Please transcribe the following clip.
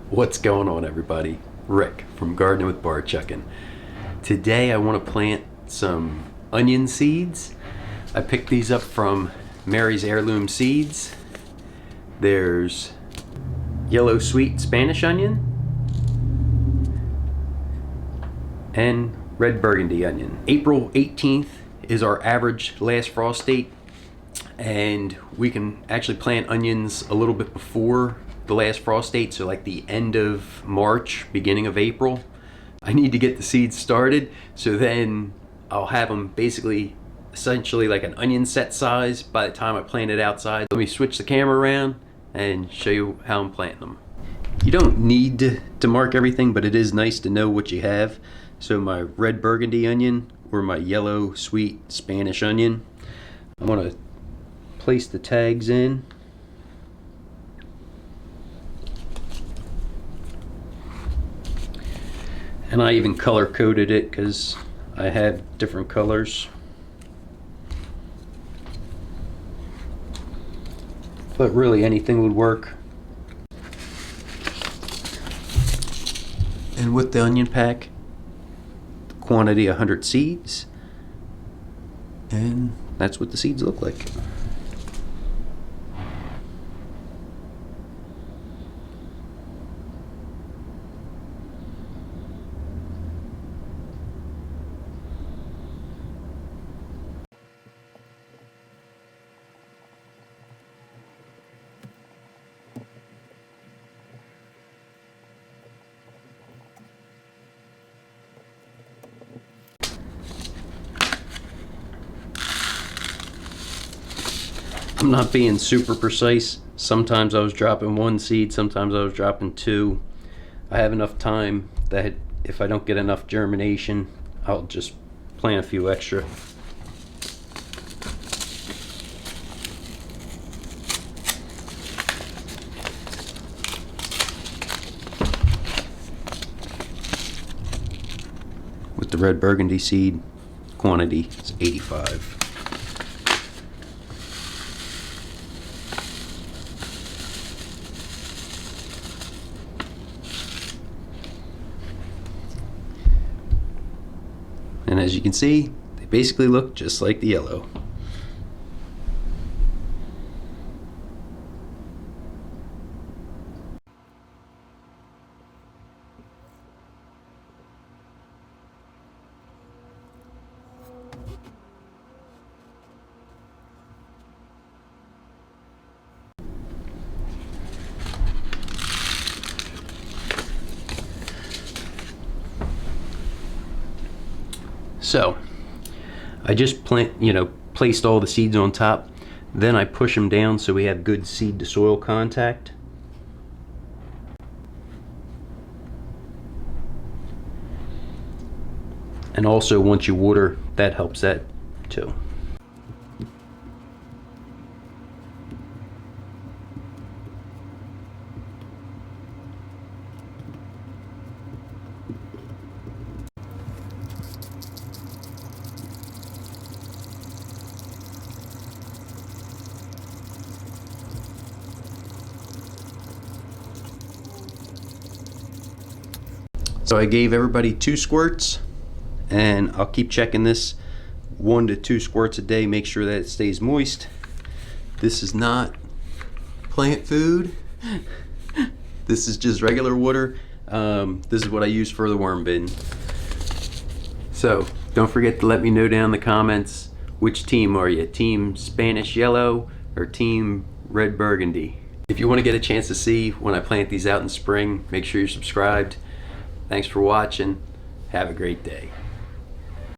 What's going on, everybody? Rick from Gardening with Barchuckin. Today I want to plant some onion seeds. I picked these up from Mary's Heirloom Seeds. There's yellow sweet Spanish onion and red burgundy onion. April 18th is our average last frost date, and we can actually plant onions a little bit before the last frost date, so like the end of March, beginning of April. I need to get the seeds started, so then I'll have them basically essentially like an onion set size by the time I plant it outside. Let me switch the camera around and show you how I'm planting them. You don't need to mark everything, but it is nice to know what you have. So my red burgundy onion or my yellow sweet Spanish onion, I'm going to place the tags in. And I even color coded it because I have different colors. But really anything would work. And with the onion pack, the quantity 100 seeds. And that's what the seeds look like. I'm not being super precise. Sometimes I was dropping one seed, sometimes I was dropping two. I have enough time that if I don't get enough germination, I'll just plant a few extra. With the red burgundy seed, quantity is 85. And as you can see, they basically look just like the yellow. So I just placed all the seeds on top. Then I push them down so we have good seed to soil contact. And also once you water, that helps that too. So I gave everybody 2 squirts, and I'll keep checking this 1 to 2 squirts a day, make sure that it stays moist. This is not plant food. This is just regular water. This is what I use for the worm bin. So don't forget to let me know down in the comments, which team are you? Team Spanish Yellow or Team Red Burgundy? If you want to get a chance to see when I plant these out in spring, make sure you're subscribed. Thanks for watching. Have a great day.